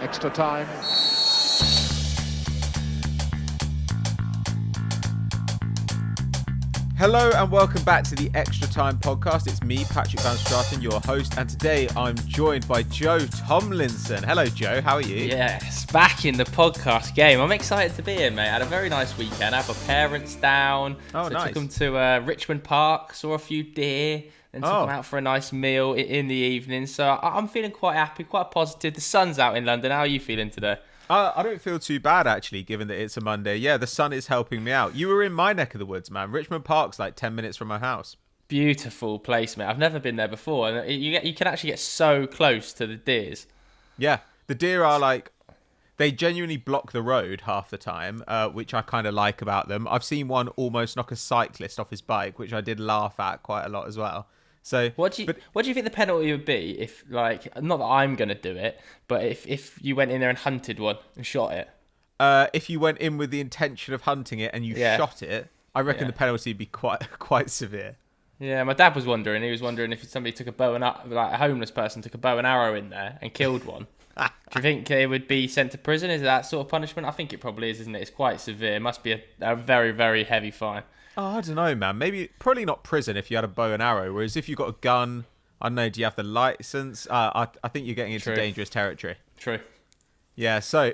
Extra time. Hello and welcome back to the Extra Time podcast. It's me, Patrick van Straaten, your host, and today I'm joined by Joe Thomlinson. Hello, Joe. How are you? Yes, back in the podcast game. I'm excited to be here, mate. I had a very nice weekend. I had my parents down. Oh, so nice. I took them to Richmond Park, saw a few deer, then took them out for a nice meal in the evening. So I'm feeling quite happy, quite positive. The sun's out in London. How are you feeling today? I don't feel too bad, actually, given that it's a Monday. Yeah, the sun is helping me out. You were in my neck of the woods, man. Richmond Park's like 10 minutes from my house. Beautiful place, mate. I've never been there before. And you can actually get so close to the deers. Yeah, the deer are like... They genuinely block the road half the time, which I kind of like about them. I've seen one almost knock a cyclist off his bike, which I did laugh at quite a lot as well. So, what do you think the penalty would be if, like, not that I'm going to do it, but if you went in there and hunted one and shot it? If you went in with the intention of hunting it and you shot it, I reckon the penalty would be quite severe. Yeah, my dad was wondering. He was wondering if somebody took a homeless person took a bow and arrow in there and killed one. Do you think they would be sent to prison? Is it that sort of punishment? I think it probably is, isn't it? It's quite severe. It must be a very, very heavy fine. Oh, I don't know, man. Probably not prison if you had a bow and arrow. Whereas if you got a gun, I don't know, do you have the license? I think you're getting into dangerous territory. True. Yeah, so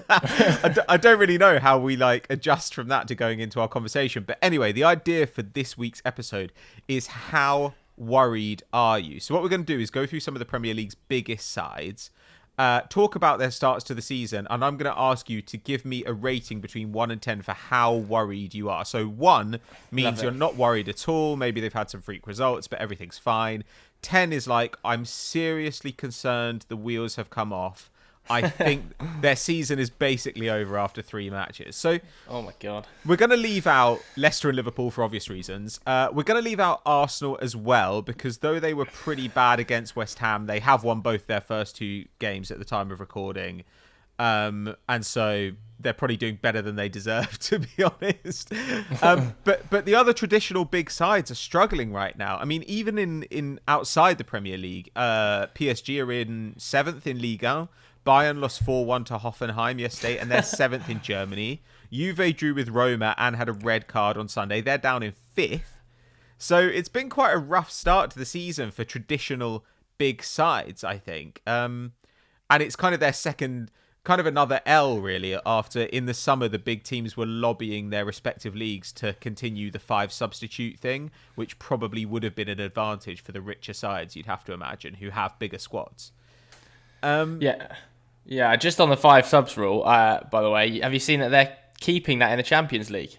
I don't really know how we adjust from that to going into our conversation. But anyway, the idea for this week's episode is how worried are you? So what we're going to do is go through some of the Premier League's biggest sides, talk about their starts to the season, and I'm going to ask you to give me a rating between 1 and 10 for how worried you are. So 1 means you're not worried at all. Maybe they've had some freak results, but everything's fine. 10 is like, I'm seriously concerned the wheels have come off. I think their season is basically over after 3 matches. So, oh my God, we're going to leave out Leicester and Liverpool for obvious reasons. We're going to leave out Arsenal as well, because though they were pretty bad against West Ham, they have won both their first 2 games at the time of recording. And so they're probably doing better than they deserve, to be honest. But the other traditional big sides are struggling right now. I mean, even in outside the Premier League, PSG are in 7th in Ligue 1. Bayern lost 4-1 to Hoffenheim yesterday, and they're 7th in Germany. Juve drew with Roma and had a red card on Sunday. They're down in 5th. So it's been quite a rough start to the season for traditional big sides, I think. And it's kind of their second, kind of another L, really, after in the summer the big teams were lobbying their respective leagues to continue the 5 substitute thing, which probably would have been an advantage for the richer sides, you'd have to imagine, who have bigger squads. Yeah, just on the 5 subs rule, by the way, have you seen that they're keeping that in the Champions League?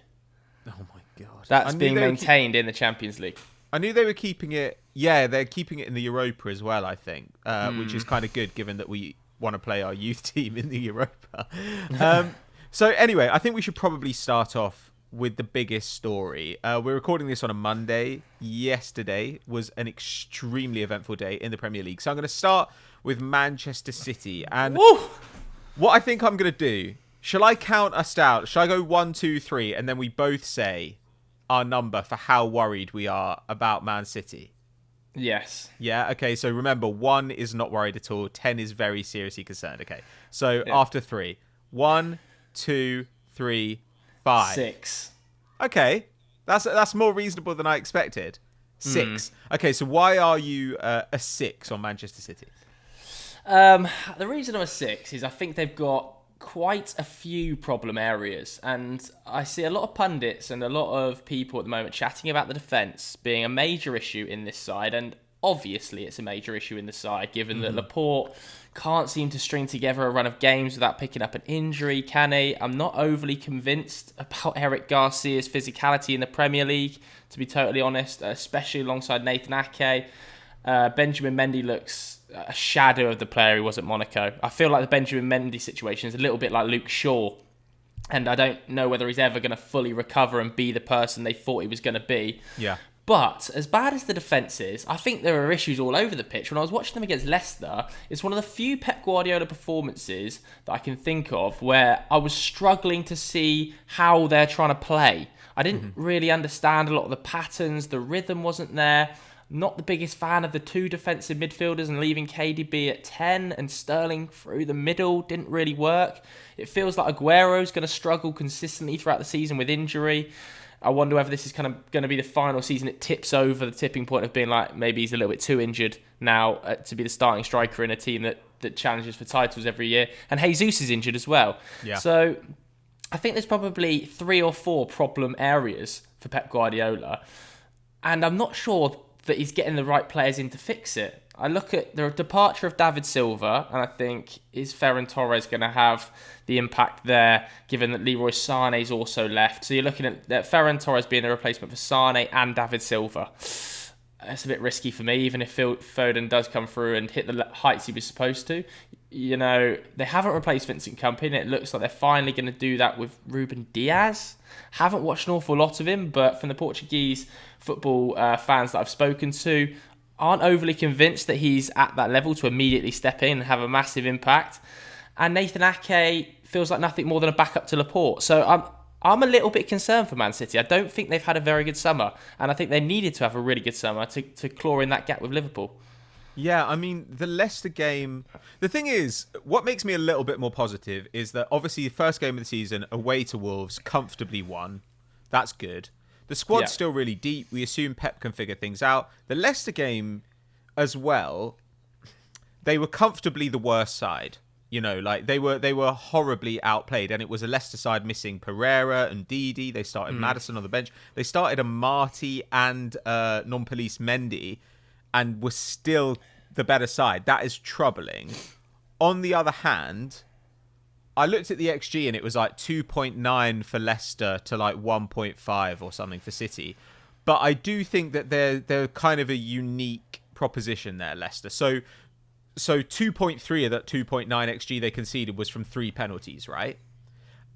Oh my God. That's being maintained in the Champions League. I knew they were keeping it. Yeah, they're keeping it in the Europa as well, I think, which is kind of good given that we want to play our youth team in the Europa. So anyway, I think we should probably start off with the biggest story. We're recording this on a Monday. Yesterday was an extremely eventful day in the Premier League. So I'm going to start with Manchester City. And what I think I'm going to do, shall I count us out? Shall I go 1, 2, 3, and then we both say our number for how worried we are about Man City? Yes. Yeah, okay. So remember, 1 is not worried at all. 10 is very seriously concerned. Okay. So after 3. 1, 2, 3, 5. 6. Okay. That's more reasonable than I expected. 6. Okay, so why are you a 6 on Manchester City? The reason I'm a 6 is I think they've got quite a few problem areas, and I see a lot of pundits and a lot of people at the moment chatting about the defence being a major issue in this side, and obviously it's a major issue in the side given that Laporte can't seem to string together a run of games without picking up an injury, can he? I'm not overly convinced about Eric Garcia's physicality in the Premier League, to be totally honest, especially alongside Nathan Ake. Benjamin Mendy looks a shadow of the player he was at Monaco. I feel like the Benjamin Mendy situation is a little bit like Luke Shaw, and I don't know whether he's ever going to fully recover and be the person they thought he was going to be. Yeah. But as bad as the defence is, I think there are issues all over the pitch. When I was watching them against Leicester, it's one of the few Pep Guardiola performances that I can think of where I was struggling to see how they're trying to play. I didn't really understand a lot of the patterns. The rhythm wasn't there. Not the biggest fan of the two defensive midfielders and leaving KDB at 10 and Sterling through the middle didn't really work. It feels like Aguero's going to struggle consistently throughout the season with injury. I wonder whether this is kind of going to be the final season it tips over the tipping point of being like maybe he's a little bit too injured now to be the starting striker in a team that challenges for titles every year. And Jesus is injured as well. Yeah. So I think there's probably 3 or 4 problem areas for Pep Guardiola. And I'm not sure that he's getting the right players in to fix it. I look at the departure of David Silva, and I think, is Ferran Torres going to have the impact there, given that Leroy Sané's also left? So you're looking at Ferran Torres being the replacement for Sané and David Silva. It's a bit risky for me, even if Foden does come through and hit the heights he was supposed to. You know, they haven't replaced Vincent Kompany, and it looks like they're finally going to do that with Ruben Diaz. Haven't watched an awful lot of him, but from the Portuguese football fans that I've spoken to, aren't overly convinced that he's at that level to immediately step in and have a massive impact. And Nathan Ake feels like nothing more than a backup to Laporte. So I'm a little bit concerned for Man City. I don't think they've had a very good summer, and I think they needed to have a really good summer to claw in that gap with Liverpool. Yeah, I mean, the Leicester game... The thing is, what makes me a little bit more positive is that obviously the first game of the season, away to Wolves, comfortably won. That's good. The squad's still really deep. We assume Pep can figure things out. The Leicester game as well, they were comfortably the worst side. You know, like they were horribly outplayed, and it was a Leicester side missing Pereira and Didi. They started Maddison on the bench. They started a Marty and non-police Mendy, and were still the better side. That is troubling. On the other hand, I looked at the XG and it was like 2.9 for Leicester to like 1.5 or something for City. But I do think that they're kind of a unique proposition there, Leicester. So 2.3 of that 2.9 XG they conceded was from 3 penalties, right?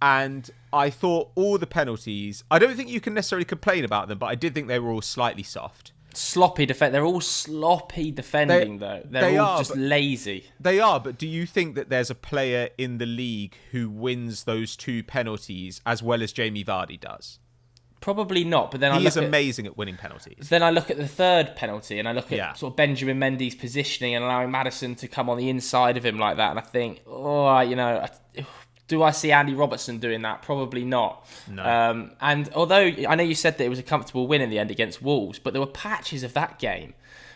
And I thought all the penalties, I don't think you can necessarily complain about them, but I did think they were all slightly soft. Sloppy defense. They're all sloppy defending, though. They're all just lazy. They are, but do you think that there's a player in the league who wins those 2 penalties as well as Jamie Vardy does? Probably not, but then he is amazing at winning penalties. Then I look at the third penalty, and I look at sort of Benjamin Mendy's positioning and allowing Maddison to come on the inside of him like that, and I think, do I see Andy Robertson doing that? Probably not. No. And although I know you said that it was a comfortable win in the end against Wolves, but there were patches of that game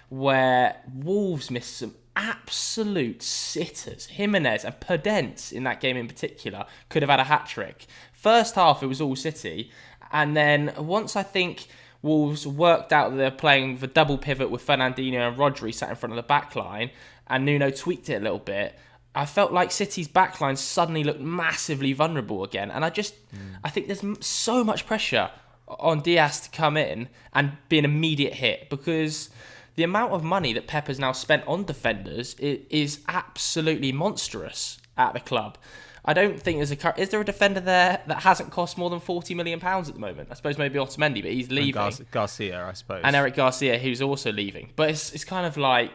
where Wolves missed some absolute sitters. Jimenez and Podence in that game in particular could have had a hat-trick. First half, it was all City. And then once I think Wolves worked out that they're playing the double pivot with Fernandinho and Rodri sat in front of the back line, and Nuno tweaked it a little bit, I felt like City's backline suddenly looked massively vulnerable again. And I think there's so much pressure on Diaz to come in and be an immediate hit, because the amount of money that Pep has now spent on defenders is absolutely monstrous at the club. I don't think is there a defender there that hasn't cost more than £40 million at the moment? I suppose maybe Otamendi, but he's leaving. And Garcia, I suppose. And Eric Garcia, who's also leaving. But it's kind of like,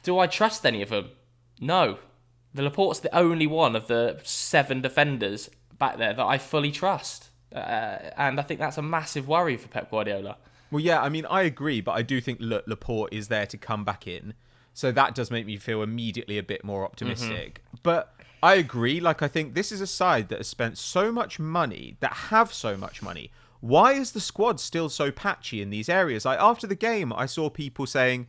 do I trust any of them? No. The Laporte's the only one of the 7 defenders back there that I fully trust. And I think that's a massive worry for Pep Guardiola. Well, yeah, I mean, I agree, but I do think Laporte is there to come back in. So that does make me feel immediately a bit more optimistic. Mm-hmm. But I agree. Like, I think this is a side that has spent so much money, that have so much money. Why is the squad still so patchy in these areas? Like, after the game, I saw people saying,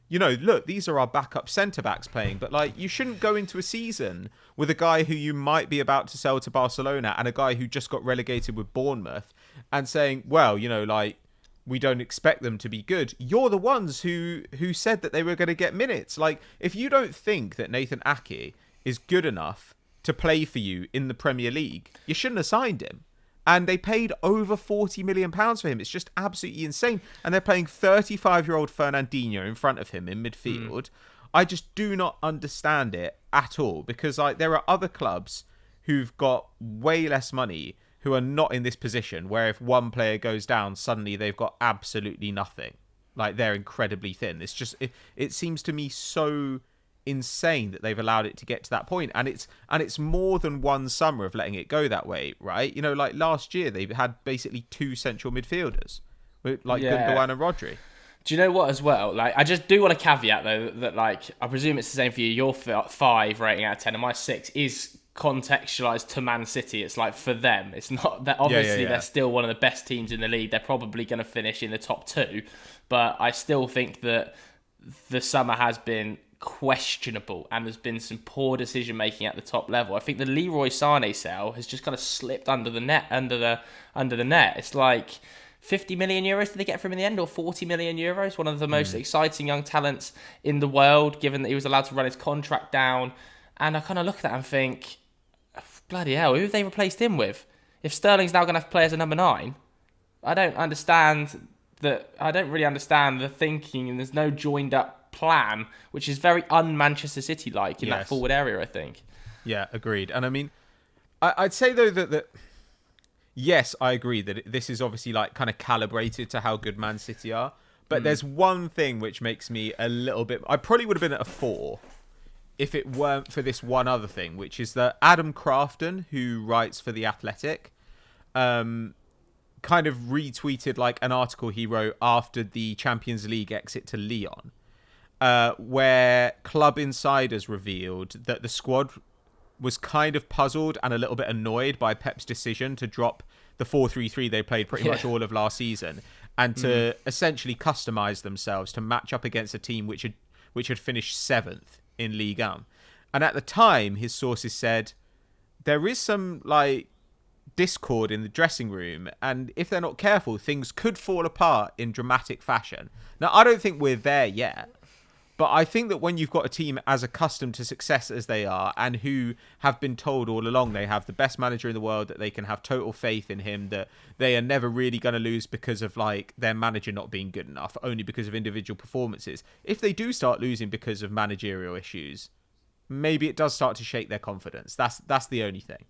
you know, look, these are our backup centre-backs playing, but, like, you shouldn't go into a season with a guy who you might be about to sell to Barcelona and a guy who just got relegated with Bournemouth and saying, well, you know, like, we don't expect them to be good. You're the ones who said that they were going to get minutes. Like, if you don't think that Nathan Ake is good enough to play for you in the Premier League, you shouldn't have signed him. And they paid over £40 million for him. It's just absolutely insane. And they're playing 35-year-old Fernandinho in front of him in midfield. I just do not understand it at all, because like there are other clubs who've got way less money who are not in this position, where if one player goes down, suddenly they've got absolutely nothing. Like, they're incredibly thin. It's just, it seems to me so insane that they've allowed it to get to that point. And it's more than one summer of letting it go that way, right? You know, like last year, they had basically 2 central midfielders, like Gundogan and Rodri. Do you know what as well? Like, I just do want to caveat though that like I presume it's the same for you. Your 5 rating out of 10, and my 6 is contextualized to Man City. It's like for them. It's not that obviously they're still one of the best teams in the league. They're probably going to finish in the top 2, but I still think that the summer has been questionable and there's been some poor decision making at the top level. I think the Leroy Sané sale has just kind of slipped under the net. It's like 50 million euros did they get from him in the end, or 40 million euros? One of the most exciting young talents in the world, given that he was allowed to run his contract down. And I kind of look at that and think, bloody hell, who have they replaced him with? If Sterling's now going to have to play as a number 9, I don't really understand the thinking, and there's no joined up plan, which is very un-Manchester City like in that forward area, I think. Yeah, agreed. And I mean, I'd say though that yes, I agree that this is obviously like kind of calibrated to how good Man City are. But there's one thing which makes me a little bit... I probably would have been at a 4 if it weren't for this one other thing, which is that Adam Crafton, who writes for The Athletic, kind of retweeted like an article he wrote after the Champions League exit to Lyon, where club insiders revealed that the squad was kind of puzzled and a little bit annoyed by Pep's decision to drop the 4-3-3 they played pretty much all of last season and to essentially customise themselves to match up against a team which had finished 7th in Ligue 1. And at the time, his sources said there is some like discord in the dressing room, and if they're not careful, things could fall apart in dramatic fashion. Now, I don't think we're there yet, but I think that when you've got a team as accustomed to success as they are, and who have been told all along they have the best manager in the world, that they can have total faith in him, that they are never really going to lose because of like their manager not being good enough, only because of individual performances. If they do start losing because of managerial issues, maybe it does start to shake their confidence. That's the only thing.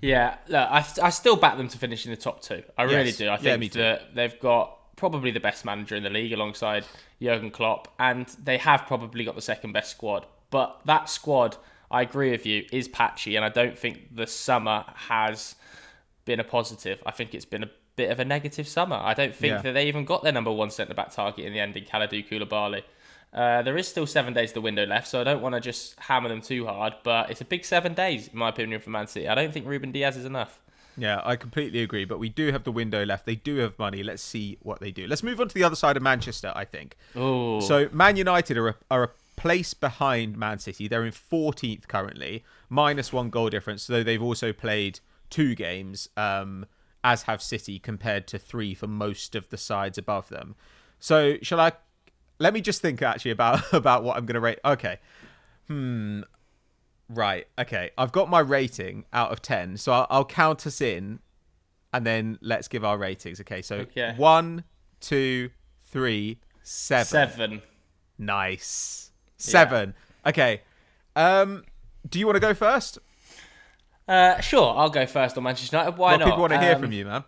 Yeah, look, I still back them to finish in the top 2. I really do. I think that they've got probably the best manager in the league alongside Jurgen Klopp, and they have probably got the second best squad. But that squad, I agree with you, is patchy, and I don't think the summer has been a positive. I think it's been a bit of a negative summer. I don't think that they even got their number 1 centre-back target in the end in Kalidou Koulibaly. There is still 7 days of the window left, so I don't want to just hammer them too hard, but it's a big 7 days, in my opinion, for Man City. I don't think Ruben Diaz is enough. Yeah, I completely agree, but we do have the window left. They do have money. Let's see what they do. Let's move on to the other side of Manchester, I think. Ooh. So Man United are a place behind Man City. They're in 14th currently, -1 goal difference, though they've also played 2 games, as have City, compared to 3 for most of the sides above them. So let me just think actually about what I'm going to rate. Okay. Right. Okay. I've got my rating out of 10. So I'll count us in and then let's give our ratings. Okay. So 1, 2, 3, 7. 7. Nice. 7. Yeah. Okay. Do you want to go first? Sure. I'll go first on Manchester United. Why not? People want to hear from you, man.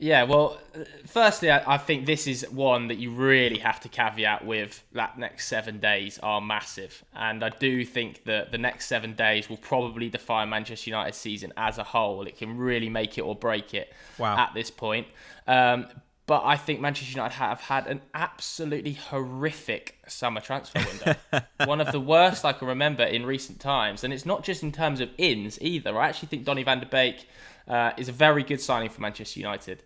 Yeah, well, firstly, I think this is one that you really have to caveat with that next 7 days are massive. And I do think that the next 7 days will probably define Manchester United's season as a whole. It can really make it or break it at this point. But I think Manchester United have had an absolutely horrific summer transfer window. One of the worst I can remember in recent times. And it's not just in terms of ins either. I actually think Donny van de Beek is a very good signing for Manchester United.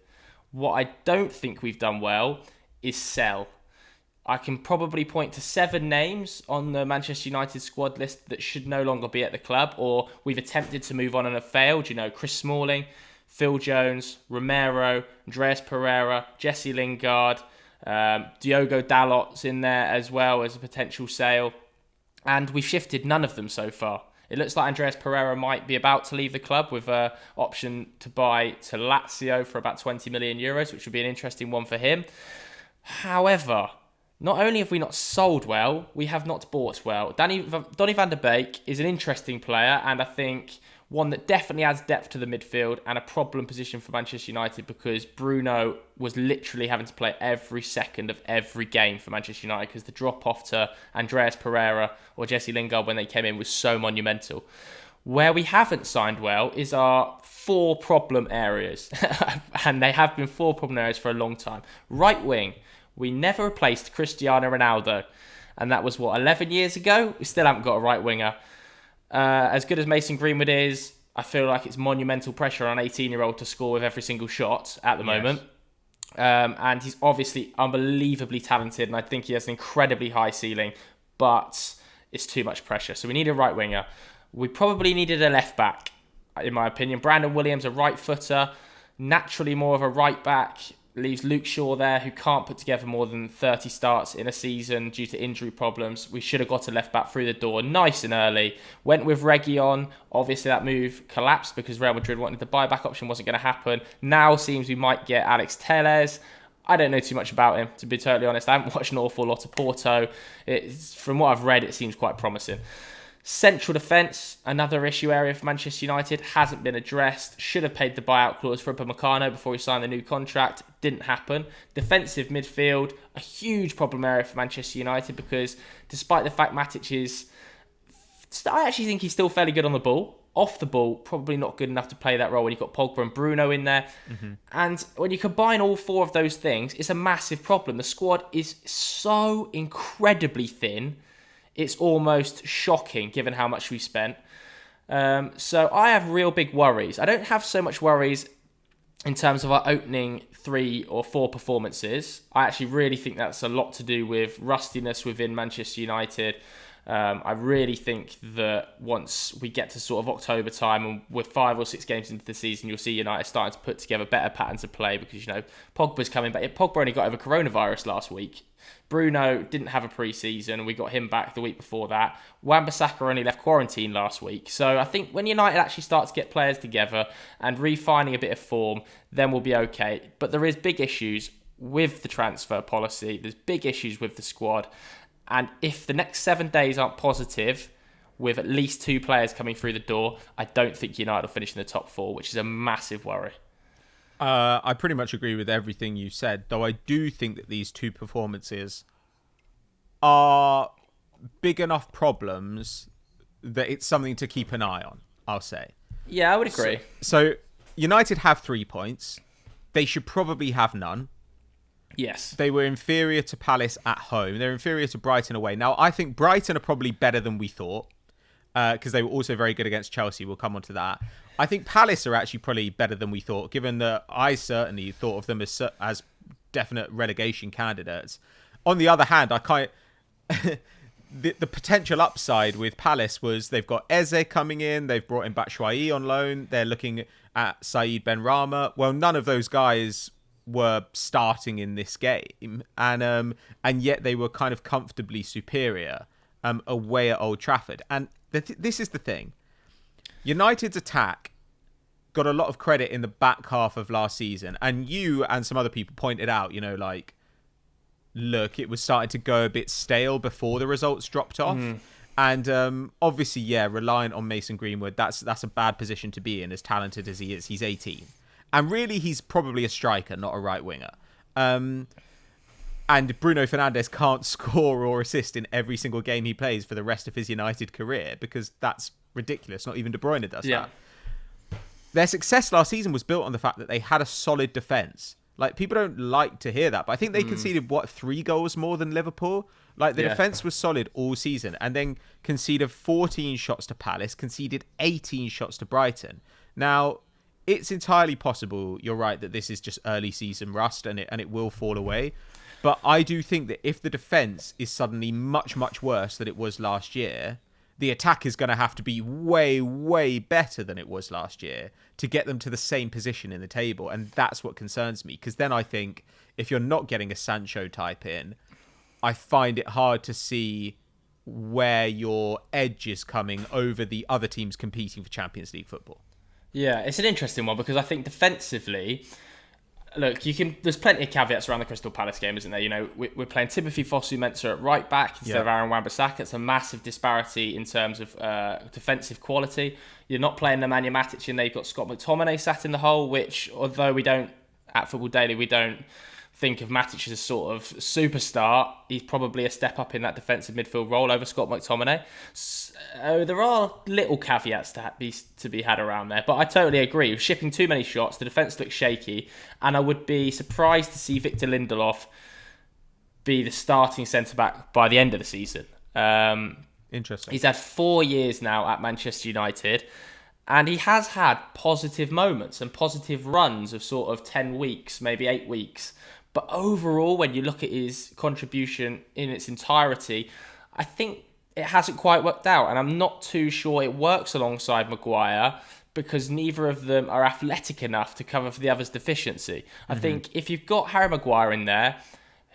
What I don't think we've done well is sell. I can probably point to 7 names on the Manchester United squad list that should no longer be at the club, or we've attempted to move on and have failed. You know, Chris Smalling, Phil Jones, Romero, Andreas Pereira, Jesse Lingard, Diogo Dalot's in there as well as a potential sale. And we've shifted none of them so far. It looks like Andreas Pereira might be about to leave the club with an option to buy to Lazio for about 20 million euros, which would be an interesting one for him. However, not only have we not sold well, we have not bought well. Donny van de Beek is an interesting player, and I think one that definitely adds depth to the midfield and a problem position for Manchester United, because Bruno was literally having to play every second of every game for Manchester United because the drop-off to Andreas Pereira or Jesse Lingard when they came in was so monumental. Where we haven't signed well is our 4 problem areas, and they have been 4 problem areas for a long time. Right wing, We never replaced Cristiano Ronaldo. And that was, 11 years ago? We still haven't got a right winger. As good as Mason Greenwood is, I feel like it's monumental pressure on an 18-year-old to score with every single shot at the moment. And he's obviously unbelievably talented, and I think he has an incredibly high ceiling, but it's too much pressure. So we need a right winger. We probably needed a left back, in my opinion. Brandon Williams, a right footer, naturally more of a right back, leaves Luke Shaw there, who can't put together more than 30 starts in a season due to injury problems. We should have got a left back through the door nice and early. Went with Reguilon. Obviously, that move collapsed because Real Madrid wanted the buyback option, wasn't going to happen. Now seems we might get Alex Telles. I don't know too much about him, to be totally honest. I haven't watched an awful lot of Porto. From what I've read, it seems quite promising. Central defence, another issue area for Manchester United, hasn't been addressed. Should have paid the buyout clause for Upamecano before he signed the new contract. Didn't happen. Defensive midfield, a huge problem area for Manchester United because despite the fact Matic is... I actually think he's still fairly good on the ball. Off the ball, probably not good enough to play that role when you've got Pogba and Bruno in there. And when you combine all four of those things, it's a massive problem. The squad is so incredibly thin. It's almost shocking given how much we've spent. So I have real big worries. I don't have so much worries in terms of our opening 3 or 4 performances. I actually really think that's a lot to do with rustiness within Manchester United. I really think that once we get to sort of October time and we're 5 or 6 games into the season, you'll see United starting to put together better patterns of play because, Pogba's coming back. Pogba only got over coronavirus last week. Bruno didn't have a pre-season and we got him back the week before that. Wan-Bissaka only left quarantine last week. So I think when United actually start to get players together and refining a bit of form, then we'll be okay. But there is big issues with the transfer policy. There's big issues with the squad. And if the next 7 days aren't positive, with at least 2 players coming through the door, I don't think United will finish in the top 4, which is a massive worry. I pretty much agree with everything you said, though I do think that these 2 performances are big enough problems that it's something to keep an eye on, I'll say. Yeah, I would agree. So United have 3 points. They should probably have none. Yes. They were inferior to Palace at home. They're inferior to Brighton away. Now, I think Brighton are probably better than we thought because they were also very good against Chelsea. We'll come on to that. I think Palace are actually probably better than we thought, given that I certainly thought of them as definite relegation candidates. On the other hand, the potential upside with Palace was they've got Eze coming in. They've brought in Batshuayi on loan. They're looking at Saeed Benrahma. Well, none of those guys were starting in this game, and yet they were kind of comfortably superior away at Old Trafford. And this is the thing. United's attack got a lot of credit in the back half of last season, and you and some other people pointed out, look, it was starting to go a bit stale before the results dropped off. And obviously, reliant on Mason Greenwood, that's a bad position to be in, as talented as he is. He's 18. And really, he's probably a striker, not a right winger. And Bruno Fernandes can't score or assist in every single game he plays for the rest of his United career because that's ridiculous. Not even De Bruyne does that. Their success last season was built on the fact that they had a solid defence. Like, people don't like to hear that, but I think they conceded, 3 goals more than Liverpool? Like, the defence was solid all season and then conceded 14 shots to Palace, conceded 18 shots to Brighton. Now, it's entirely possible, you're right, that this is just early season rust and it will fall away. But I do think that if the defence is suddenly much, much worse than it was last year, the attack is going to have to be way, way better than it was last year to get them to the same position in the table. And that's what concerns me. Because then I think if you're not getting a Sancho type in, I find it hard to see where your edge is coming over the other teams competing for Champions League football. Yeah, it's an interesting one because I think defensively, look, there's plenty of caveats around the Crystal Palace game, isn't there? We're playing Timothy Fosu-Mensah at right back instead of Aaron Wan-Bissaka. It's a massive disparity in terms of defensive quality. You're not playing Nemanja Matic and they've got Scott McTominay sat in the hole, which, although at Football Daily, we don't think of Matic as a sort of superstar, he's probably a step up in that defensive midfield role over Scott McTominay. So there are little caveats to be had around there, but I totally agree. We're shipping too many shots, the defence looks shaky, and I would be surprised to see Victor Lindelof be the starting centre-back by the end of the season. Interesting. He's had 4 years now at Manchester United, and he has had positive moments and positive runs of sort of 10 weeks, maybe 8 weeks. But overall, when you look at his contribution in its entirety, I think it hasn't quite worked out. And I'm not too sure it works alongside Maguire, because neither of them are athletic enough to cover for the other's deficiency. I think if you've got Harry Maguire in there,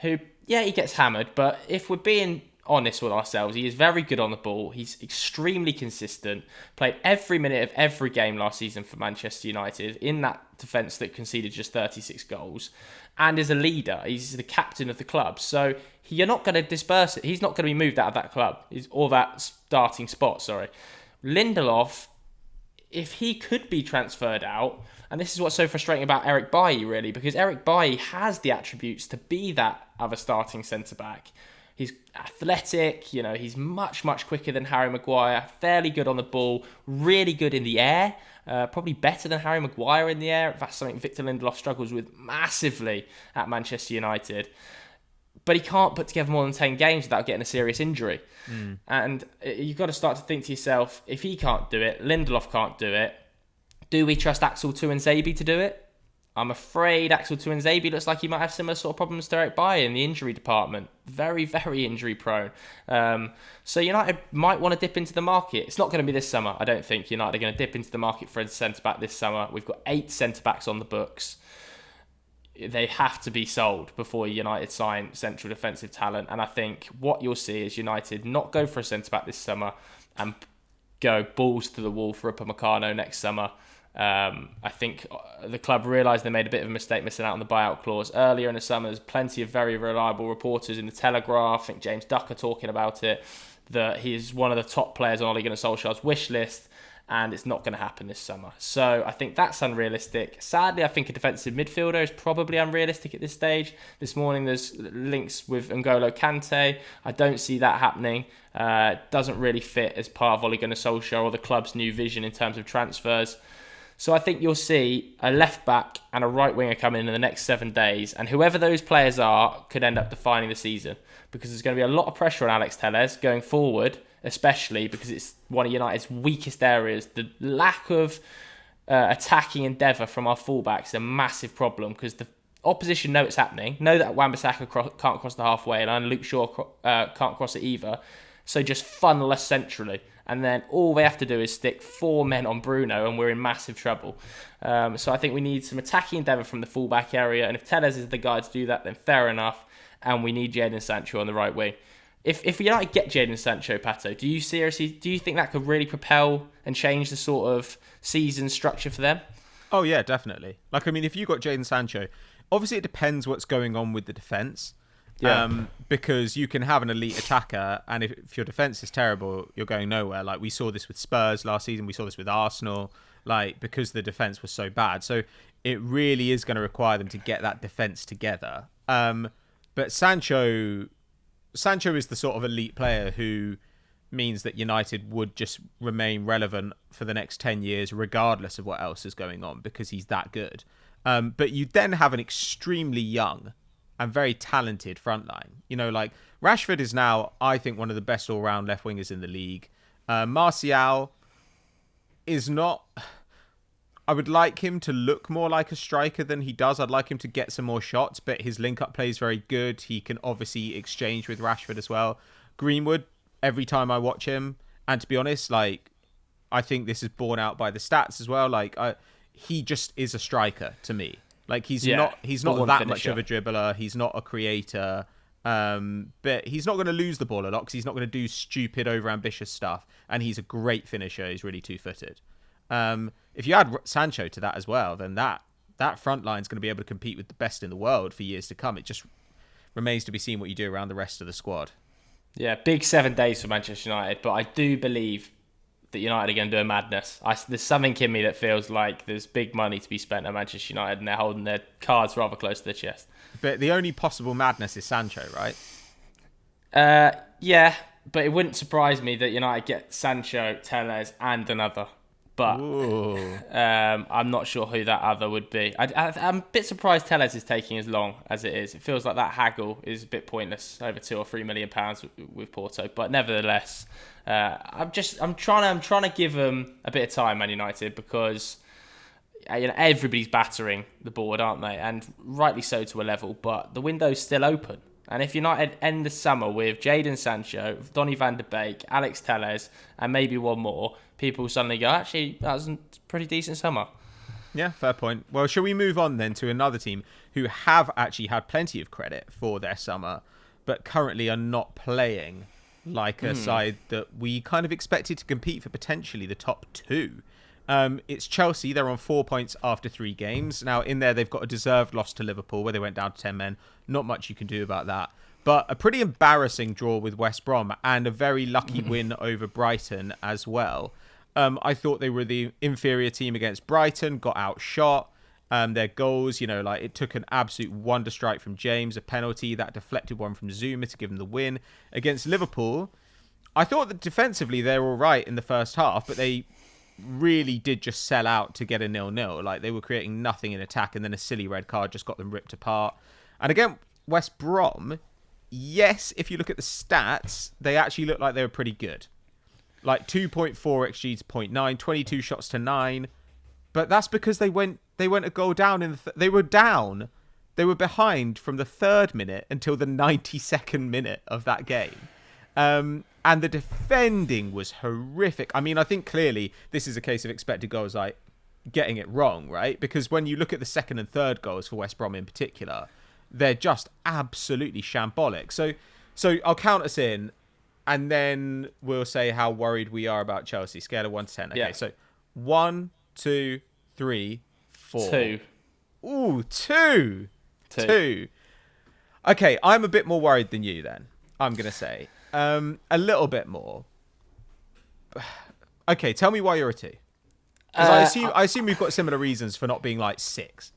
who, yeah, he gets hammered, but if we're being honest with ourselves, he is very good on the ball. He's extremely consistent, played every minute of every game last season for Manchester United in that defence that conceded just 36 goals, and is a leader. He's the captain of the club. So you're not going to disperse it. He's not going to be moved out of that club, or that starting spot, sorry. Lindelof, if he could be transferred out, and this is what's so frustrating about Eric Bailly, really, because Eric Bailly has the attributes to be that other starting centre-back. He's athletic, he's much, much quicker than Harry Maguire, fairly good on the ball, really good in the air, probably better than Harry Maguire in the air. That's something Victor Lindelof struggles with massively at Manchester United. But he can't put together more than 10 games without getting a serious injury. And you've got to start to think to yourself, if he can't do it, Lindelof can't do it, do we trust Axel Tuanzebe to do it? I'm afraid Axel Tuanzebe looks like he might have similar sort of problems to Eric Bailly in the injury department. Very, very injury prone. So United might want to dip into the market. It's not going to be this summer. I don't think United are going to dip into the market for a centre-back this summer. We've got 8 centre-backs on the books. They have to be sold before United sign central defensive talent. And I think what you'll see is United not go for a centre-back this summer and go balls to the wall for Upamecano next summer. I think the club realised they made a bit of a mistake missing out on the buyout clause earlier in the summer. There's plenty of very reliable reporters in the Telegraph, I think James Ducker talking about it, that he's one of the top players on Ole Gunnar Solskjaer's wish list, and it's not going to happen this summer. So I think that's unrealistic. Sadly, I think a defensive midfielder is probably unrealistic at this stage. This morning there's links with N'Golo Kante. I don't see that happening. Doesn't really fit as part of Ole Gunnar Solskjaer or the club's new vision in terms of transfers. So I think you'll see a left back and a right winger come in the next 7 days, and whoever those players are could end up defining the season, because there's going to be a lot of pressure on Alex Telles going forward, especially because it's one of United's weakest areas. The lack of attacking endeavour from our fullbacks is a massive problem, because the opposition know it's happening, know that Wan-Bissaka can't cross the halfway line, and Luke Shaw can't cross it either, so just funnel us centrally. And then all they have to do is stick 4 men on Bruno, and we're in massive trouble. So I think we need some attacking endeavour from the fullback area. And if Telles is the guy to do that, then fair enough. And we need Jadon Sancho on the right wing. If United get Jadon Sancho, Pato, do you think that could really propel and change the sort of season structure for them? Oh, yeah, definitely. If you got Jadon Sancho, obviously it depends what's going on with the defence. Yeah. Because you can have an elite attacker, and if your defence is terrible, you're going nowhere. Like we saw this with Spurs last season, we saw this with Arsenal, because the defence was so bad. So it really is going to require them to get that defence together. But Sancho is the sort of elite player who means that United would just remain relevant for the next 10 years, regardless of what else is going on, because he's that good. But you then have an extremely young and very talented frontline. Rashford is now, I think, one of the best all-round left wingers in the league. Martial is not... I would like him to look more like a striker than he does. I'd like him to get some more shots, but his link-up play is very good. He can obviously exchange with Rashford as well. Greenwood, every time I watch him, and to be honest, I think this is borne out by the stats as well. He just is a striker to me. He's not that much of a dribbler. He's not a creator. But he's not going to lose the ball a lot because he's not going to do stupid, overambitious stuff. And he's a great finisher. He's really two-footed. If you add Sancho to that as well, then that front line is going to be able to compete with the best in the world for years to come. It just remains to be seen what you do around the rest of the squad. Yeah, big 7 days for Manchester United, but I do believe that United are going to do a madness. There's something in me that feels like there's big money to be spent at Manchester United, and they're holding their cards rather close to their chest. But the only possible madness is Sancho, right? Yeah, but it wouldn't surprise me that United get Sancho, Telles, and another but Ooh. I'm not sure who that other would be. I'm a bit surprised Telles is taking as long as it is. It feels like that haggle is a bit pointless over £2 or £3 million with Porto, but nevertheless, I'm trying to give them a bit of time, Man United, because everybody's battering the board, aren't they? And rightly so to a level, but the window's still open. And if United end the summer with Jadon Sancho, Donny van de Beek, Alex Telles, and maybe one more, people suddenly go, actually, that was a pretty decent summer. Yeah, fair point. Well, shall we move on then to another team who have actually had plenty of credit for their summer, but currently are not playing like a side that we kind of expected to compete for potentially the top two. It's Chelsea. They're on 4 points after 3 games. Now, in there, they've got a deserved loss to Liverpool where they went down to 10 men. Not much you can do about that. But a pretty embarrassing draw with West Brom and a very lucky win over Brighton as well. I thought they were the inferior team against Brighton, got outshot. Their goals, it took an absolute wonder strike from James, a penalty, that deflected one from Zuma to give them the win. Against Liverpool, I thought that defensively they were all right in the first half, but they really did just sell out to get a 0-0. Like, they were creating nothing in attack, and then a silly red card just got them ripped apart. And again, West Brom, yes, if you look at the stats, they actually look like they were pretty good. Like 2.4 XG to 0.9, 22 shots to 9. But that's because they went a goal down they were down. They were behind from the 3rd minute until the 92nd minute of that game. And the defending was horrific. I mean, I think clearly this is a case of expected goals, like getting it wrong, right? Because when you look at the 2nd and 3rd goals for West Brom in particular, they're just absolutely shambolic. So I'll count us in, and then we'll say how worried we are about Chelsea. Scale of 1 to 10. Okay, yeah. So 1, 2, 3, 4. 2. Ooh, 2. 2. Okay, I'm a bit more worried than you then, I'm going to say. A little bit more. Okay, tell me why you're a 2. Because I assume we've got similar reasons for not being like 6.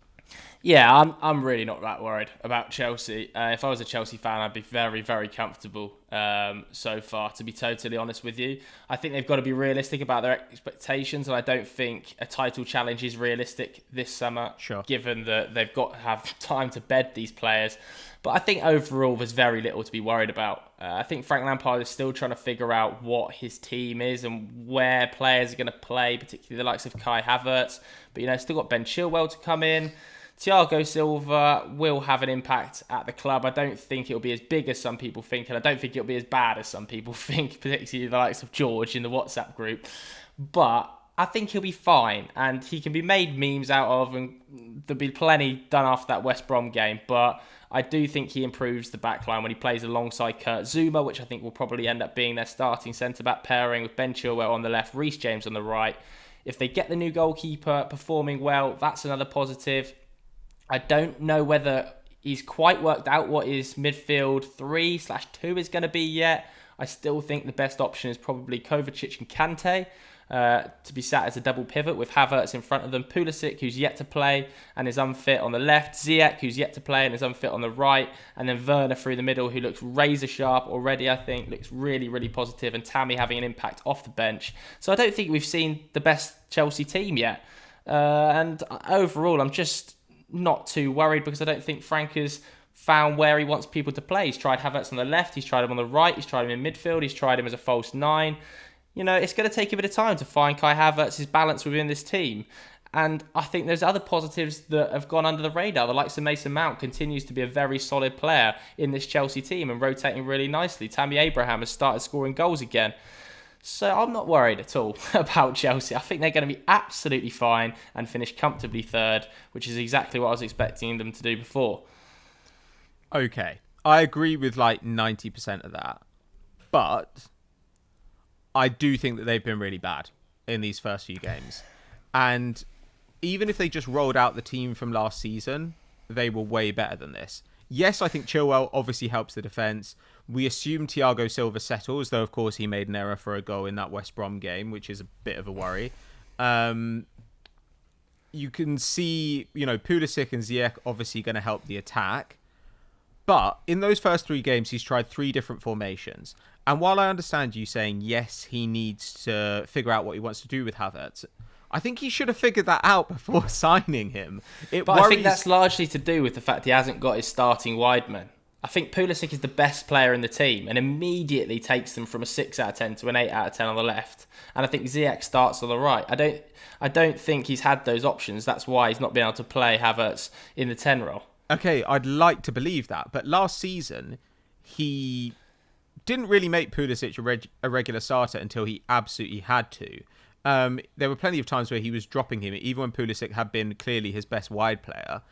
Yeah, I'm really not that worried about Chelsea. If I was a Chelsea fan, I'd be very, very comfortable so far, to be totally honest with you. I think they've got to be realistic about their expectations, and I don't think a title challenge is realistic this summer, given that they've got to have time to bed these players. But I think overall there's very little to be worried about. I think Frank Lampard is still trying to figure out what his team is and where players are going to play, particularly the likes of Kai Havertz. But, still got Ben Chilwell to come in. Thiago Silva will have an impact at the club. I don't think it'll be as big as some people think, and I don't think it'll be as bad as some people think, particularly the likes of George in the WhatsApp group. But I think he'll be fine, and he can be made memes out of, and there'll be plenty done after that West Brom game. But I do think he improves the backline when he plays alongside Kurt Zuma, which I think will probably end up being their starting centre-back pairing, with Ben Chilwell on the left, Reece James on the right. If they get the new goalkeeper performing well, that's another positive. I don't know whether he's quite worked out what his midfield 3/2 is going to be yet. I still think the best option is probably Kovacic and Kante to be sat as a double pivot with Havertz in front of them. Pulisic, who's yet to play and is unfit, on the left. Ziyech, who's yet to play and is unfit, on the right. And then Werner through the middle, who looks razor sharp already, I think. Looks really, really positive. And Tammy having an impact off the bench. So I don't think we've seen the best Chelsea team yet. And overall, I'm just not too worried, because I don't think Frank has found where he wants people to play. He's tried Havertz on the left, he's tried him on the right, he's tried him in midfield, he's tried him as a false 9. It's going to take a bit of time to find Kai Havertz's balance within this team. And I think there's other positives that have gone under the radar. The likes of Mason Mount continues to be a very solid player in this Chelsea team and rotating really nicely. Tammy Abraham has started scoring goals again. So I'm not worried at all about Chelsea. I think they're going to be absolutely fine and finish comfortably 3rd, which is exactly what I was expecting them to do before. Okay. I agree with like 90% of that. But I do think that they've been really bad in these first few games. And even if they just rolled out the team from last season, they were way better than this. Yes, I think Chilwell obviously helps the defence. We assume Thiago Silva settles, though, of course, he made an error for a goal in that West Brom game, which is a bit of a worry. You can see, Pulisic and Ziyech obviously going to help the attack. But in those first 3 games, he's tried 3 different formations. And while I understand you saying, yes, he needs to figure out what he wants to do with Havertz, I think he should have figured that out before signing him. I think that's largely to do with the fact he hasn't got his starting wide man. I think Pulisic is the best player in the team and immediately takes them from a 6 out of 10 to an 8 out of 10 on the left. And I think Ziyech starts on the right. I don't think he's had those options. That's why he's not been able to play Havertz in the 10 role. Okay, I'd like to believe that. But last season, he didn't really make Pulisic a regular starter until he absolutely had to. There were plenty of times where he was dropping him, even when Pulisic had been clearly his best wide player.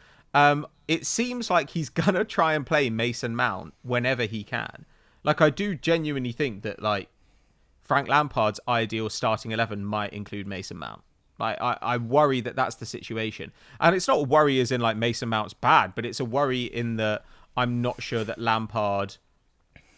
It seems like he's going to try and play Mason Mount whenever he can. Like, I do genuinely think that, like, Frank Lampard's ideal starting 11 might include Mason Mount. Like, I worry that that's the situation. And it's not a worry as in, like, Mason Mount's bad, but it's a worry in that I'm not sure that Lampard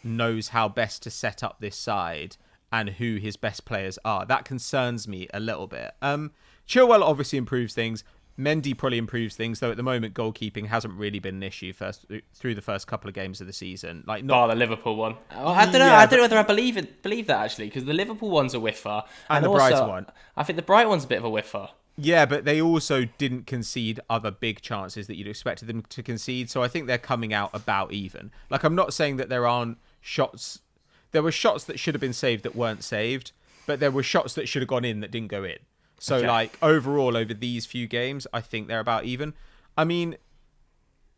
knows how best to set up this side and who his best players are. That concerns me a little bit. Chilwell obviously improves things. Mendy probably improves things, though at the moment goalkeeping hasn't really been an issue through the first couple of games of the season. Like, not the Liverpool one. I don't know. I don't know whether I believe that actually, because the Liverpool one's a whiffer, and the Brighton one. I think the Brighton one's a bit of a whiffer. Yeah, but they also didn't concede other big chances that you'd expected them to concede. So I think they're coming out about even. Like, I'm not saying that there aren't shots. There were shots that should have been saved that weren't saved, but there were shots that should have gone in that didn't go in. So, like, overall, over these few games, I think they're about even. I mean,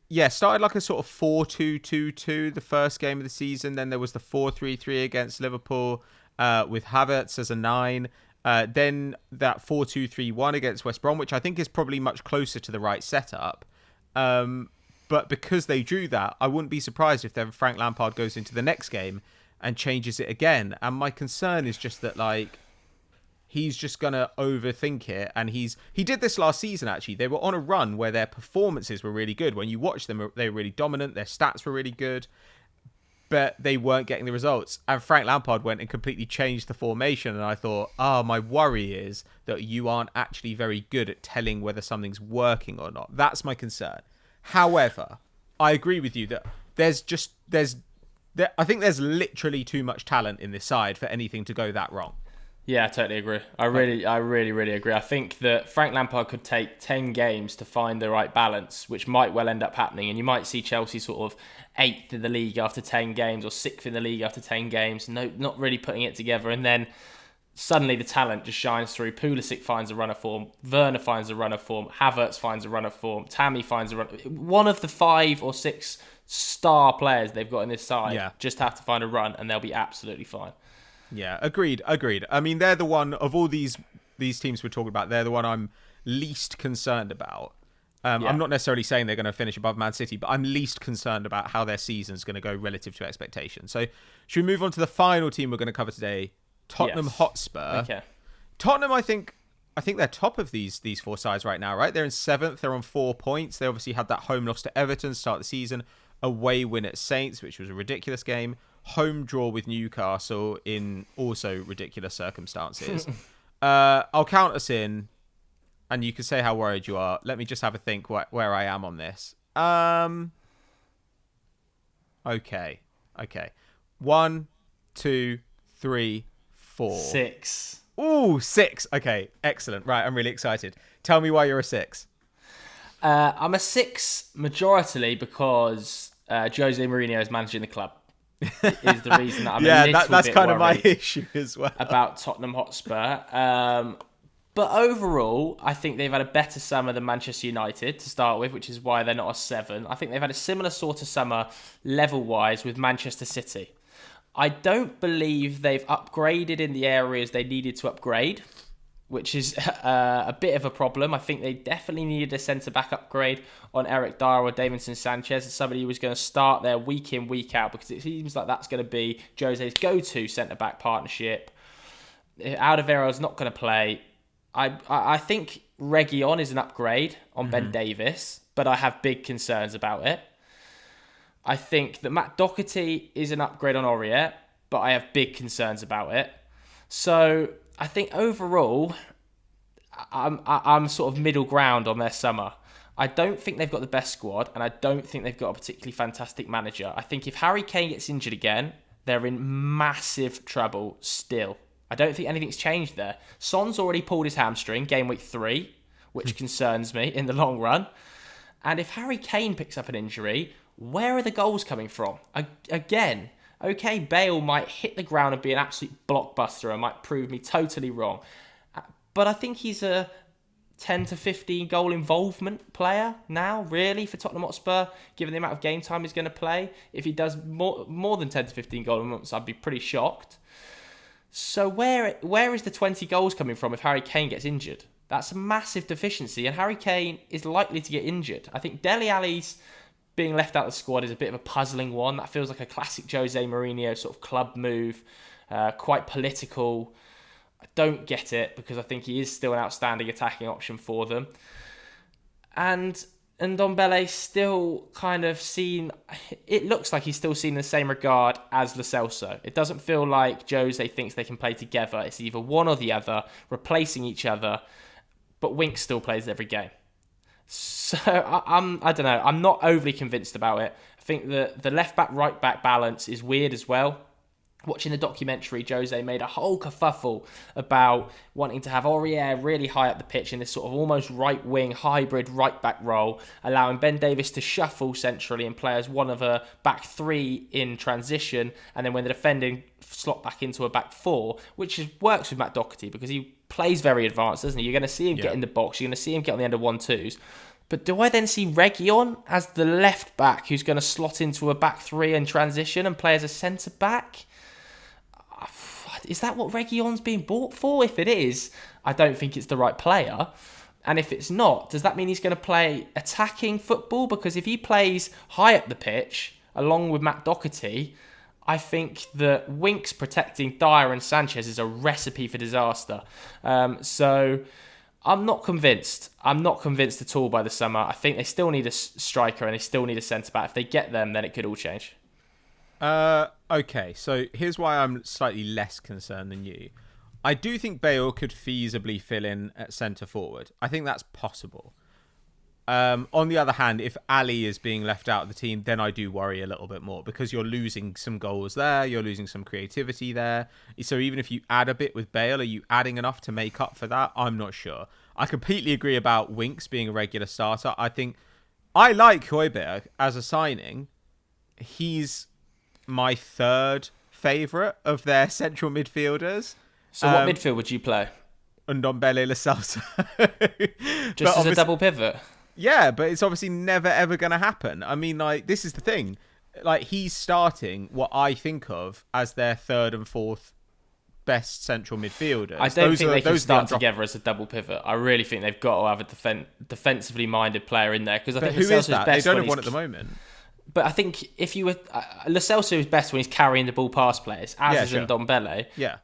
yeah, started like a sort of 4-2-2-2 the first game of the season. Then there was the 4-3-3 against Liverpool with Havertz as a 9. Then that 4-2-3-1 against West Brom, which I think is probably much closer to the right setup. But because they drew that, I wouldn't be surprised if Frank Lampard goes into the next game and changes it again. And my concern is just that, like, he's just going to overthink it. And he did this last season, actually. They were on a run where their performances were really good. When you watch them, they were really dominant. Their stats were really good. But they weren't getting the results. And Frank Lampard went and completely changed the formation. And I thought, my worry is that you aren't actually very good at telling whether something's working or not. That's my concern. However, I agree with you that I think there's literally too much talent in this side for anything to go that wrong. Yeah, I totally agree. I really agree. I think that Frank Lampard could take 10 games to find the right balance, which might well end up happening. And you might see Chelsea sort of 8th in the league after 10 games or 6th in the league after 10 games, not really putting it together. And then suddenly the talent just shines through. Pulisic finds a run of form. Werner finds a run of form. Havertz finds a run of form. Tammy finds a run. One of the 5 or 6 star players they've got in this side just have to find a run and they'll be absolutely fine. Yeah, agreed. I mean, they're the one of all these teams we're talking about, they're the one I'm least concerned about. I'm not necessarily saying they're going to finish above Man City, but I'm least concerned about how their season's going to go relative to expectations. So should we move on to the final team we're going to cover today? Tottenham Hotspur. Okay. Tottenham, I think they're top of these 4 sides right now, right? They're in 7th. They're on 4 points. They obviously had that home loss to Everton to start the season. Away win at Saints, which was a ridiculous game. Home draw with Newcastle in also ridiculous circumstances. I'll count us in, and you can say how worried you are. Let me just have a think where I am on this. Okay. 1, 2, 3, 4. 6. Ooh, 6. Okay, excellent. Right, I'm really excited. Tell me why you're a 6. I'm a 6 majoritarily because Jose Mourinho is managing the club. Is the reason that I'm a little that's bit kind of my worried issue as well about Tottenham Hotspur. But overall, I think they've had a better summer than Manchester United to start with, which is why they're not a 7. I think they've had a similar sort of summer level-wise with Manchester City. I don't believe they've upgraded in the areas they needed to upgrade, which is a bit of a problem. I think they definitely needed a centre-back upgrade on Eric Dyer or Davinson Sanchez as somebody who was going to start there week in, week out, because it seems like that's going to be Jose's go-to centre-back partnership. Alderweireld's not going to play. I think Reguilon is an upgrade on Ben Davies, but I have big concerns about it. I think that Matt Doherty is an upgrade on Aurier, but I have big concerns about it. So I think overall, I'm sort of middle ground on their summer. I don't think they've got the best squad, and I don't think they've got a particularly fantastic manager. I think if Harry Kane gets injured again, they're in massive trouble still. I don't think anything's changed there. Son's already pulled his hamstring, game week 3, which concerns me in the long run. And if Harry Kane picks up an injury, where are the goals coming from? Again, okay, Bale might hit the ground and be an absolute blockbuster and might prove me totally wrong. But I think he's a 10 to 15 goal involvement player now, really, for Tottenham Hotspur, given the amount of game time he's going to play. If he does more than 10 to 15 goal involvements, I'd be pretty shocked. So where is the 20 goals coming from if Harry Kane gets injured? That's a massive deficiency, and Harry Kane is likely to get injured. I think Dele Alli's being left out of the squad is a bit of a puzzling one. That feels like a classic Jose Mourinho sort of club move, quite political. I don't get it because I think he is still an outstanding attacking option for them. And Ndombele still kind of seen, it looks like he's still seen in the same regard as Lo Celso. It doesn't feel like Jose thinks they can play together. It's either one or the other, replacing each other, but Winks still plays every game. So I don't know, I'm not overly convinced about it. I think that the left-back, right-back balance is weird as well. Watching the documentary, Jose made a whole kerfuffle about wanting to have Aurier really high up the pitch in this sort of almost right-wing hybrid right-back role, allowing Ben Davies to shuffle centrally and play as one of a back 3 in transition, and then when the defending slot back into a back 4, which works with Matt Doherty because he plays very advanced, doesn't he? You're going to see him get in the box, you're going to see him get on the end of 1-2s. But do I then see Reguilon as the left back who's going to slot into a back 3 in transition and play as a centre back? Is that what Reguilon's being bought for? If it is, I don't think it's the right player. And if it's not, does that mean he's going to play attacking football? Because if he plays high up the pitch, along with Matt Doherty, I think that Winks protecting Dyer and Sanchez is a recipe for disaster. So I'm not convinced. I'm not convinced at all by the summer. I think they still need a striker and they still need a centre-back. If they get them, then it could all change. Okay, so here's why I'm slightly less concerned than you. I do think Bale could feasibly fill in at centre forward. I think that's possible. On the other hand, if Ali is being left out of the team, then I do worry a little bit more because you're losing some goals there, you're losing some creativity there. So even if you add a bit with Bale, are you adding enough to make up for that? I'm not sure. I completely agree about Winks being a regular starter. I think I like Højbjerg as a signing. He's my third favourite of their central midfielders. So what midfield would you play? Ndombele, Lo Celso. Just as a double pivot? Yeah, but it's obviously never, ever going to happen. I mean, like, this is the thing. Like, he's starting what I think of as their third and fourth best central midfielders. I don't think they can start together as a double pivot. I really think they've got to have a defensively minded player in there. Because I think who is that? They don't have one at the moment. But I think if you were... Lo Celso is best when he's carrying the ball past players, as is Ndombele. Yeah.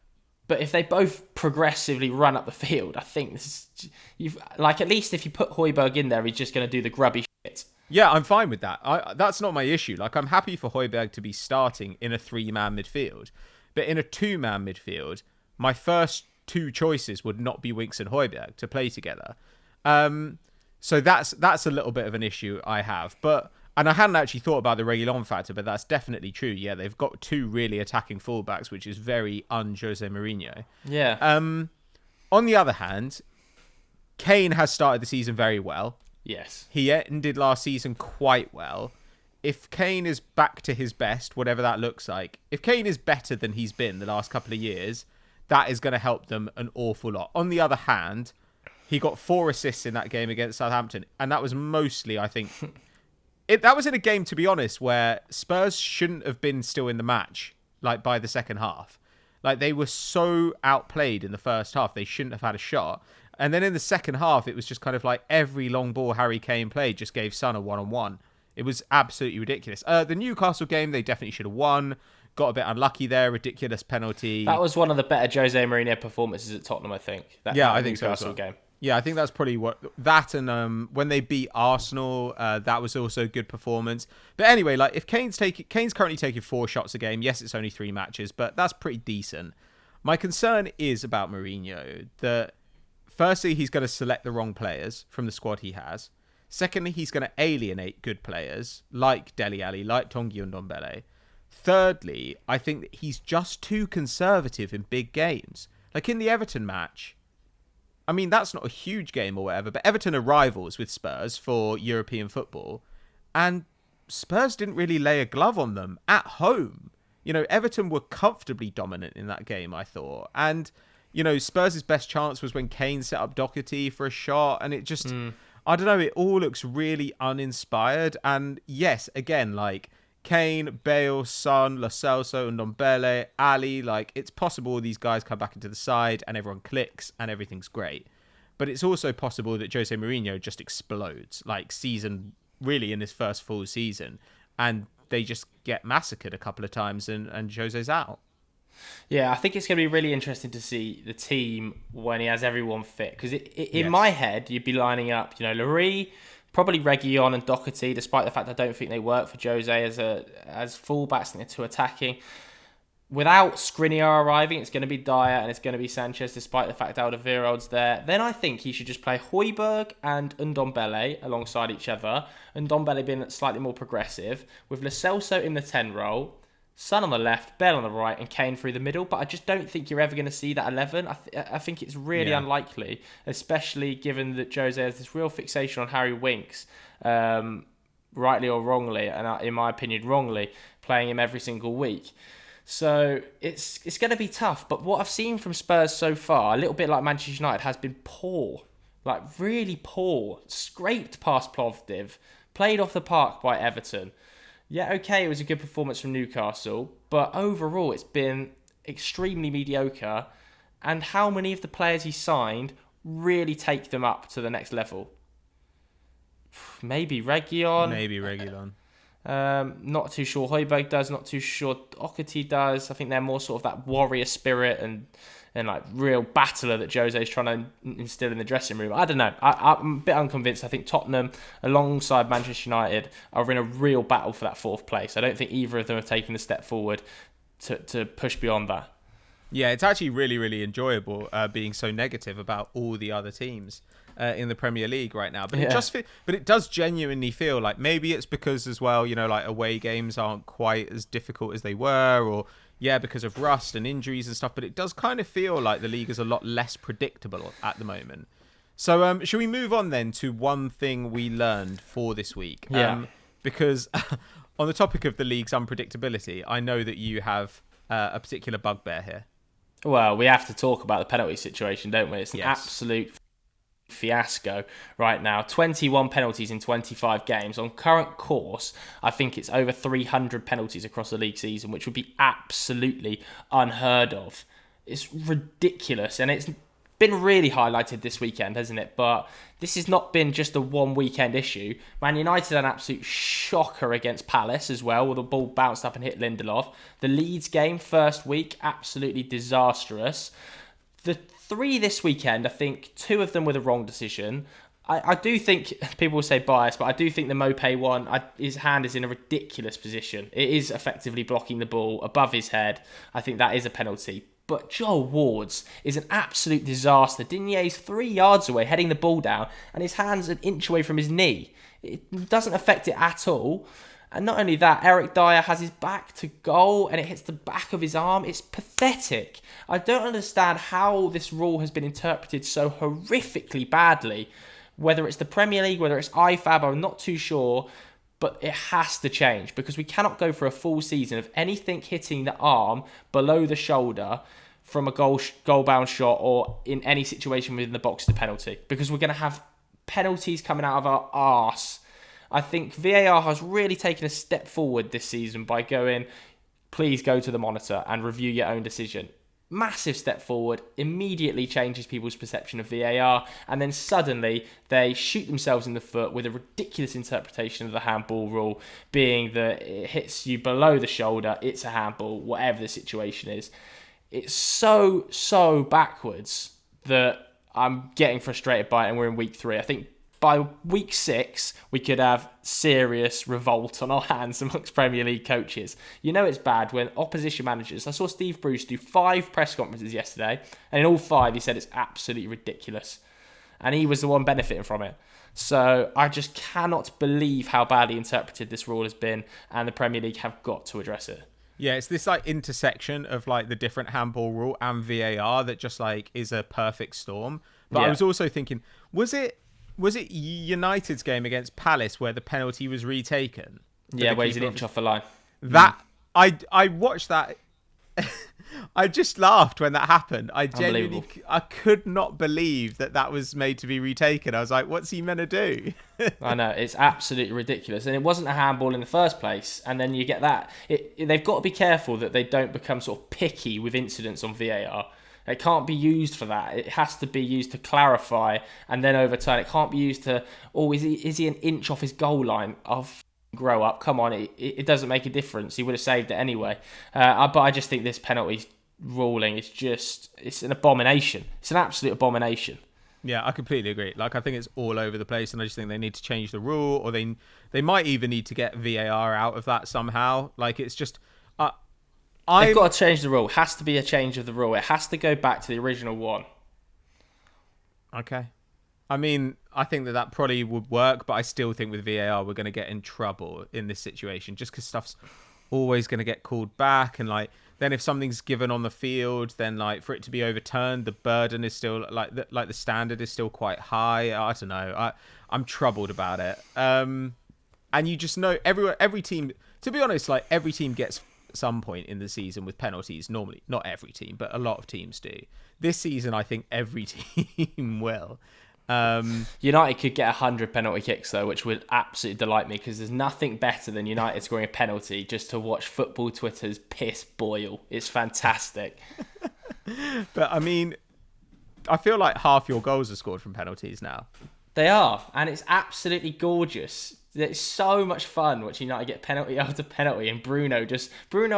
But if they both progressively run up the field, I think at least if you put Højbjerg in there, he's just going to do the grubby shit. Yeah, I'm fine with that. That's not my issue. Like, I'm happy for Højbjerg to be starting in a 3-man midfield. But in a 2-man midfield, my first 2 choices would not be Winks and Højbjerg to play together. So that's a little bit of an issue I have. And I hadn't actually thought about the Reguilon factor, but that's definitely true. Yeah, they've got 2 really attacking fullbacks, which is very un-Jose Mourinho. Yeah. On the other hand, Kane has started the season very well. Yes. He ended last season quite well. If Kane is back to his best, whatever that looks like, if Kane is better than he's been the last couple of years, that is going to help them an awful lot. On the other hand, he got 4 assists in that game against Southampton, and that was mostly, I think... that was in a game, to be honest, where Spurs shouldn't have been still in the match, like, by the second half. Like, they were so outplayed in the first half, they shouldn't have had a shot. And then in the second half, it was just kind of like every long ball Harry Kane played just gave Son a one-on-one. It was absolutely ridiculous. The Newcastle game, they definitely should have won. Got a bit unlucky there. Ridiculous penalty. That was one of the better Jose Mourinho performances at Tottenham, I think. I think so. Newcastle game. Yeah, I think that's probably what that, and when they beat Arsenal, that was also a good performance. But anyway, like, if Kane's currently taking 4 shots a game. Yes, it's only 3 matches, but that's pretty decent. My concern is about Mourinho that firstly, he's going to select the wrong players from the squad he has. Secondly, he's going to alienate good players like Dele Alli, like Tanguy Ndombele. Thirdly, I think that he's just too conservative in big games. Like in the Everton match, I mean, that's not a huge game or whatever, but Everton are rivals with Spurs for European football, and Spurs didn't really lay a glove on them at home. You know, Everton were comfortably dominant in that game, I thought. And, you know, Spurs' best chance was when Kane set up Doherty for a shot, and it just, I don't know, it all looks really uninspired. And yes, again, like Kane, Bale, Son, Lo Celso, Ndombele, Ali, like it's possible these guys come back into the side and everyone clicks and everything's great. But it's also possible that Jose Mourinho just explodes, like really in his first full season, and they just get massacred a couple of times and Jose's out. Yeah, I think it's going to be really interesting to see the team when he has everyone fit. Because in my head, you'd be lining up, you know, Lloris, probably Reguilon and Doherty, despite the fact I don't think they work for Jose as fullbacks and to attacking. Without Skriniar arriving, it's going to be Dyer and it's going to be Sanchez, despite the fact Alderweireld's there. Then I think he should just play Højbjerg and Ndombele alongside each other. Ndombele being slightly more progressive, with Lo Celso in the 10 role, Son on the left, Bell on the right, and Kane through the middle. But I just don't think you're ever going to see that 11. I think it's really unlikely, especially given that Jose has this real fixation on Harry Winks, rightly or wrongly, and in my opinion, wrongly, playing him every single week. So it's going to be tough. But what I've seen from Spurs so far, a little bit like Manchester United, has been poor. Like, really poor. Scraped past Plovdiv. Played off the park by Everton. Yeah, okay, it was a good performance from Newcastle. But overall, it's been extremely mediocre. And how many of the players he signed really take them up to the next level? Maybe Reguilon. Not too sure Højbjerg does, not too sure Doherty does. I think they're more sort of that warrior spirit and like real battler that Jose is trying to instill in the dressing room. I don't know. I'm a bit unconvinced. I think Tottenham, alongside Manchester United, are in a real battle for that fourth place. I don't think either of them have taken a step forward to push beyond that. Yeah, it's actually really, really enjoyable being so negative about all the other teams in the Premier League right now. But it does genuinely feel like maybe it's because as well, you know, like away games aren't quite as difficult as they were, or because of rust and injuries and stuff. But it does kind of feel like the league is a lot less predictable at the moment. So should we move on then to one thing we learned for this week? Yeah. Because on the topic of the league's unpredictability, I know that you have a particular bugbear here. Well, we have to talk about the penalty situation, don't we? It's an absolute fiasco right now. 21 penalties in 25 games. On current course, I think it's over 300 penalties across the league season, which would be absolutely unheard of. It's ridiculous, and it's been really highlighted this weekend, hasn't it? But this has not been just a one weekend issue. Man United had an absolute shocker against Palace as well, where the ball bounced up and hit Lindelof. The Leeds game, first week, absolutely disastrous. The three this weekend, I think two of them were the wrong decision. I do think, people will say bias, but I do think the Mopé one, his hand is in a ridiculous position. It is effectively blocking the ball above his head. I think that is a penalty. But Joel Ward's is an absolute disaster. Digne's 3 yards away, heading the ball down, and his hand's an inch away from his knee. It doesn't affect it at all. And not only that, Eric Dyer has his back to goal and it hits the back of his arm. It's pathetic. I don't understand how this rule has been interpreted so horrifically badly. Whether it's the Premier League, whether it's IFAB, I'm not too sure. But it has to change, because we cannot go for a full season of anything hitting the arm below the shoulder from a goal-bound shot or in any situation within the box to penalty, because we're going to have penalties coming out of our arse. I think VAR has really taken a step forward this season by going, please go to the monitor and review your own decision. Massive step forward, immediately changes people's perception of VAR, and then suddenly they shoot themselves in the foot with a ridiculous interpretation of the handball rule, being that it hits you below the shoulder, it's a handball, whatever the situation is. It's so backwards that I'm getting frustrated by it, and we're in week 3. I think by week 6, we could have serious revolt on our hands amongst Premier League coaches. You know it's bad when opposition managers... I saw Steve Bruce do 5 press conferences yesterday, and in all 5 he said it's absolutely ridiculous. And he was the one benefiting from it. So I just cannot believe how badly interpreted this rule has been, and the Premier League have got to address it. Yeah, it's this like intersection of like the different handball rule and VAR that just like is a perfect storm. But I was also thinking, was it United's game against Palace where the penalty was retaken? Yeah, where he's an inch off the line. That I watched that. I just laughed when that happened. I genuinely, I could not believe that was made to be retaken. I was like, what's he meant to do? I know, it's absolutely ridiculous. And it wasn't a handball in the first place. And then you get that. They've got to be careful that they don't become sort of picky with incidents on VAR. It can't be used for that. It has to be used to clarify and then overturn. It can't be used to, is he an inch off his goal line? Grow up, come on, it doesn't make a difference. He would have saved it anyway. But I just think this penalty ruling is it's an abomination. It's an absolute abomination. Yeah, I completely agree. Like, I think it's all over the place, and I just think they need to change the rule, or they might even need to get VAR out of that somehow. Like, it's just... They've got to change the rule. It has to be a change of the rule. It has to go back to the original one. Okay. I mean, I think that probably would work, but I still think with VAR we're going to get in trouble in this situation just because stuff's always going to get called back. And like, then if something's given on the field, then like for it to be overturned, the burden is still the standard is still quite high. I don't know. I'm troubled about it. And you just know every team, to be honest, like every team gets some point in the season with penalties. Normally, not every team, but a lot of teams do. This season, I think every team will. United could get 100 penalty kicks though, which would absolutely delight me because there's nothing better than United scoring a penalty just to watch football Twitter's piss boil. It's fantastic. But I mean, I feel like half your goals are scored from penalties now. They are, and it's absolutely gorgeous. It's so much fun watching United get penalty after penalty, and Bruno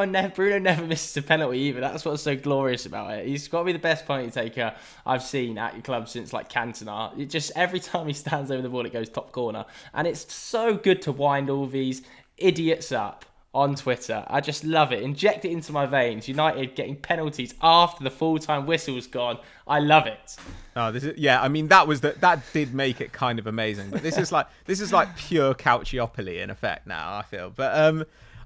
never misses a penalty either. That's what's so glorious about it. He's got to be the best penalty taker I've seen at your club since like Cantona. It just every time he stands over the ball, it goes top corner, and it's so good to wind all these idiots up on Twitter. I just love it. Inject it into my veins. United getting penalties after the full-time whistle's gone. I love it. Oh, I mean, that did make it kind of amazing. But this is like pure Calciopoli in effect now, I feel. But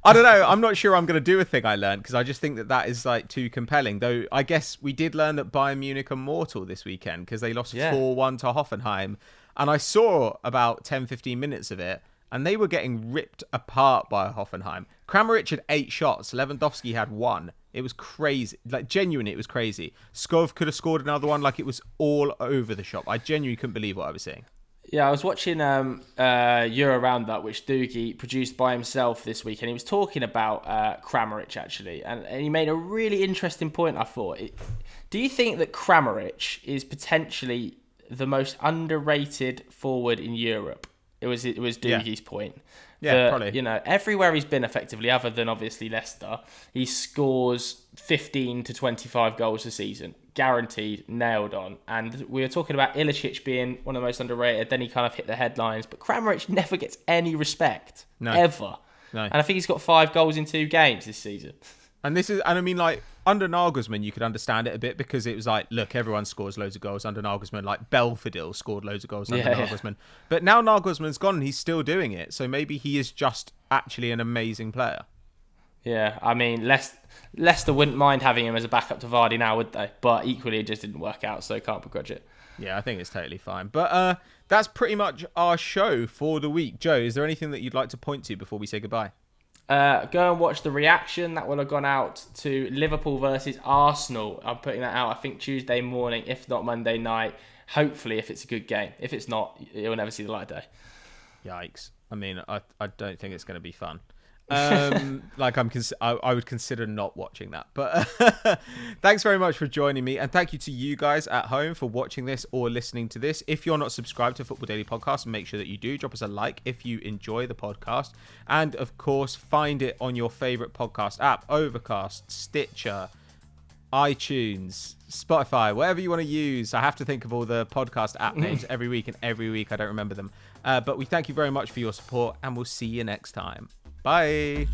I don't know. I'm not sure I'm going to do a thing I learned because I just think that is like too compelling. Though I guess we did learn that Bayern Munich are mortal this weekend because they lost 4-1 to Hoffenheim. And I saw about 10-15 minutes of it. And they were getting ripped apart by Hoffenheim. Kramaric had 8 shots. Lewandowski had 1. It was crazy. Like, genuinely, it was crazy. Skov could have scored another one. Like, it was all over the shop. I genuinely couldn't believe what I was seeing. Yeah, I was watching Euro Roundup, which Doogie produced by himself this week. And he was talking about Kramaric, actually. And he made a really interesting point, I thought. Do you think that Kramaric is potentially the most underrated forward in Europe? It was Doogie's point. Yeah, probably. You know, everywhere he's been effectively, other than obviously Leicester, he scores 15 to 25 goals a season. Guaranteed, nailed on. And we were talking about Ilicic being one of the most underrated. Then he kind of hit the headlines. But Kramaric never gets any respect. No. Ever. No. And I think he's got 5 goals in 2 games this season. And I mean, like, under Nagelsmann, you could understand it a bit because it was like, look, everyone scores loads of goals under Nagelsmann. Like, Belfodil scored loads of goals under Nagelsmann. But now Nagelsmann's gone and he's still doing it. So maybe he is just actually an amazing player. Yeah, I mean, Leicester wouldn't mind having him as a backup to Vardy now, would they? But equally, it just didn't work out, so can't begrudge it. Yeah, I think it's totally fine. But that's pretty much our show for the week. Joe, is there anything that you'd like to point to before we say goodbye? Go and watch the reaction that will have gone out to Liverpool versus Arsenal. I'm putting that out, I think, Tuesday morning, if not Monday night. Hopefully, if it's a good game. If it's not, you'll never see the light of day. Yikes. I mean, I don't think it's going to be fun. Like I would consider not watching that, but thanks very much for joining me, and thank you to you guys at home for watching this or listening to this. If you're not subscribed to Football Daily Podcast, make sure that you do. Drop us a like if you enjoy the podcast, and of course find it on your favorite podcast app: Overcast, Stitcher, iTunes, Spotify, whatever you want to use. I have to think of all the podcast app names every week, and every week I don't remember them, but we thank you very much for your support, and we'll see you next time. Bye.